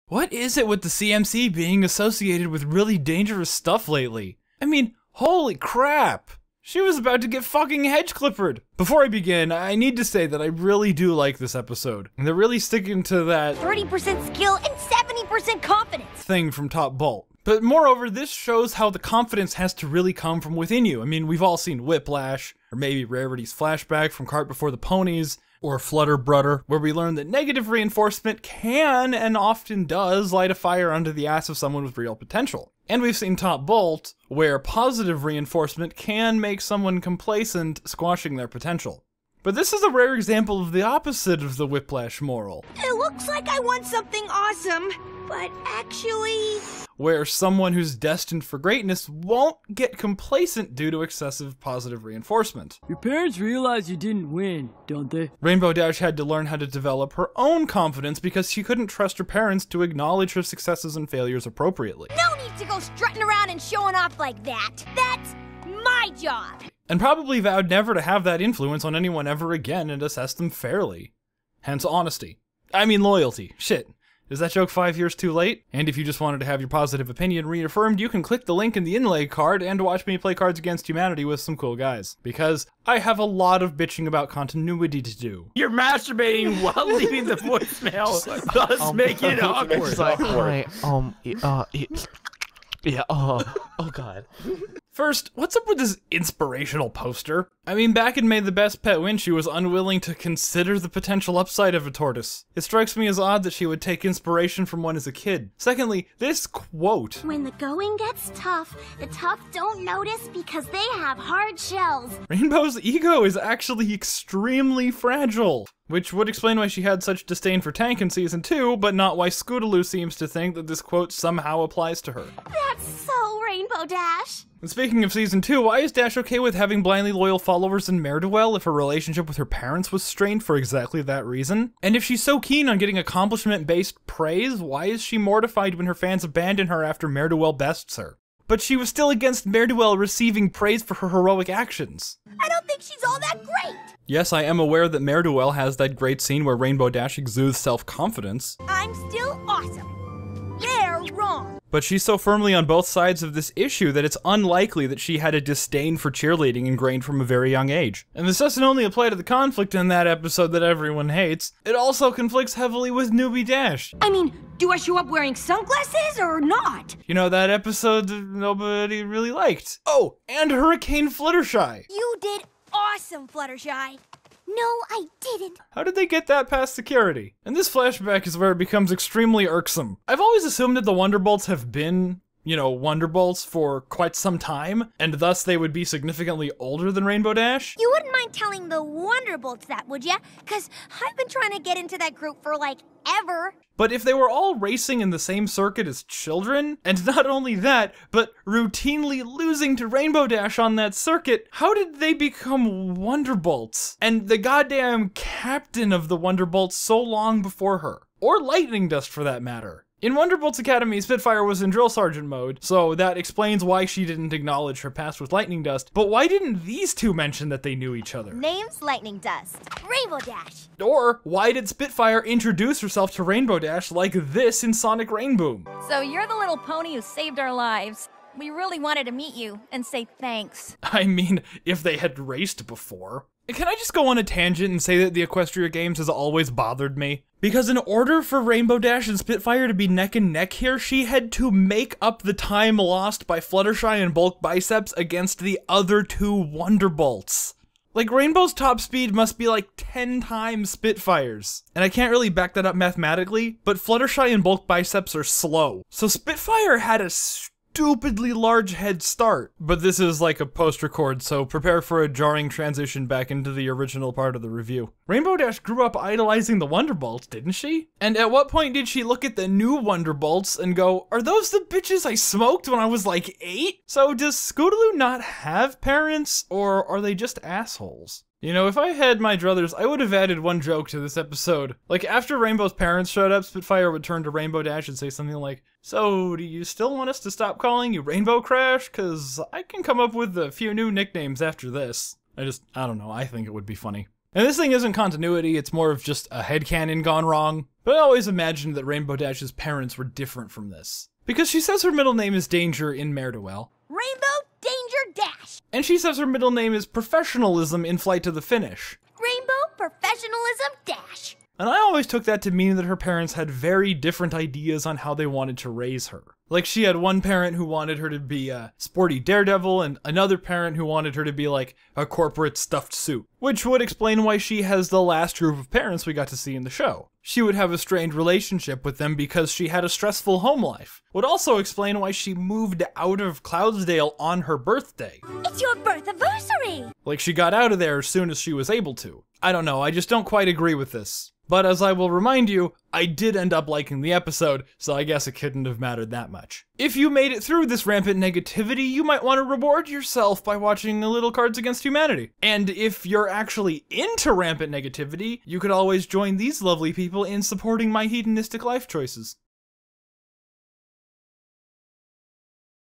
What is it with the CMC being associated with really dangerous stuff lately? I mean, holy crap! She was about to get fucking hedge clippered! Before I begin, I need to say that I really do like this episode. They're really sticking to that 30% skill and 70% confidence thing from Top Bolt. But moreover, this shows how the confidence has to really come from within you. I mean, we've all seen Whiplash, or maybe Rarity's flashback from Cart Before the Ponies, or Flutter Brudder, where we learn that negative reinforcement can, and often does, light a fire under the ass of someone with real potential. And we've seen Top Bolt, where positive reinforcement can make someone complacent, squashing their potential. But this is a rare example of the opposite of the Whiplash moral. It looks like I want something awesome, but actually... where someone who's destined for greatness won't get complacent due to excessive positive reinforcement. Your parents realize you didn't win, don't they? Rainbow Dash had to learn how to develop her own confidence because she couldn't trust her parents to acknowledge her successes and failures appropriately. No need to go strutting around and showing off like that. That's my job. And probably vowed never to have that influence on anyone ever again and assess them fairly. Hence honesty. I mean loyalty. Shit. Is that joke 5 years too late? And if you just wanted to have your positive opinion reaffirmed, you can click the link in the inlay card and watch me play Cards Against Humanity with some cool guys. Because I have a lot of bitching about continuity to do. You're masturbating while leaving the voicemail, thus making it awkward. It's like, hi, yeah, oh god. First, what's up with this inspirational poster? I mean, back in May the Best Pet Win, she was unwilling to consider the potential upside of a tortoise. It strikes me as odd that she would take inspiration from one as a kid. Secondly, this quote. When the going gets tough, the tough don't notice because they have hard shells. Rainbow's ego is actually extremely fragile. Which would explain why she had such disdain for Tank in Season 2, but not why Scootaloo seems to think that this quote somehow applies to her. That's so Rainbow Dash. And speaking of Season 2, why is Dash okay with having blindly loyal followers in Mare-Do-Well if her relationship with her parents was strained for exactly that reason? And if she's so keen on getting accomplishment-based praise, why is she mortified when her fans abandon her after Mare-Do-Well bests her? But she was still against Mare-Do-Well receiving praise for her heroic actions. I don't think she's all that great. Yes, I am aware that Mare-Do-Well has that great scene where Rainbow Dash exudes self-confidence. I'm still awesome. They're wrong. But she's so firmly on both sides of this issue that it's unlikely that she had a disdain for cheerleading ingrained from a very young age. And this doesn't only apply to the conflict in that episode that everyone hates, it also conflicts heavily with Newbie Dash. I mean, do I show up wearing sunglasses or not? You know, that episode that nobody really liked. Oh, and Hurricane Fluttershy. You did awesome, Fluttershy. No, I didn't. How did they get that past security? And this flashback is where it becomes extremely irksome. I've always assumed that the Wonderbolts have been, you know, Wonderbolts for quite some time, and thus they would be significantly older than Rainbow Dash. You wouldn't mind telling the Wonderbolts that, would ya? 'Cause I've been trying to get into that group for, like, ever. But if they were all racing in the same circuit as children, and not only that, but routinely losing to Rainbow Dash on that circuit, how did they become Wonderbolts? And the goddamn captain of the Wonderbolts so long before her. Or Lightning Dust for that matter. In Wonderbolts Academy, Spitfire was in drill sergeant mode, so that explains why she didn't acknowledge her past with Lightning Dust, but why didn't these two mention that they knew each other? Name's Lightning Dust. Rainbow Dash. Or, why did Spitfire introduce herself to Rainbow Dash like this in Sonic Rainboom? So you're the little pony who saved our lives. We really wanted to meet you and say thanks. I mean, if they had raced before. Can I just go on a tangent and say that the Equestria Games has always bothered me? Because in order for Rainbow Dash and Spitfire to be neck and neck here, she had to make up the time lost by Fluttershy and Bulk Biceps against the other two Wonderbolts. Like, Rainbow's top speed must be like 10 times Spitfire's. And I can't really back that up mathematically, but Fluttershy and Bulk Biceps are slow. So Spitfire had a stupidly large head start. But this is like a post-record, so prepare for a jarring transition back into the original part of the review. Rainbow Dash grew up idolizing the Wonderbolts, didn't she? And at what point did she look at the new Wonderbolts and go, are those the bitches I smoked when I was like 8? So does Scootaloo not have parents, or are they just assholes? You know, if I had my druthers, I would have added one joke to this episode. Like, after Rainbow's parents showed up, Spitfire would turn to Rainbow Dash and say something like, so, do you still want us to stop calling you Rainbow Crash? 'Cause I can come up with a few new nicknames after this. I don't know, I think it would be funny. And this thing isn't continuity, it's more of just a headcanon gone wrong. But I always imagined that Rainbow Dash's parents were different from this. Because she says her middle name is Danger in Mare-Do-Well. Rainbow Danger Dash. And she says her middle name is Professionalism in Flight to the Finish. Rainbow Professionalism Dash. And I always took that to mean that her parents had very different ideas on how they wanted to raise her. Like, she had one parent who wanted her to be a sporty daredevil, and another parent who wanted her to be like a corporate stuffed suit. Which would explain why she has the last group of parents we got to see in the show. She would have a strained relationship with them because she had a stressful home life. Would also explain why she moved out of Cloudsdale on her birthday. It's your birth anniversary. Like, she got out of there as soon as she was able to. I don't know, I just don't quite agree with this. But as I will remind you, I did end up liking the episode, so I guess it couldn't have mattered that much. If you made it through this rampant negativity, you might want to reward yourself by watching a little Cards Against Humanity. And if you're actually into rampant negativity, you could always join these lovely people in supporting my hedonistic life choices.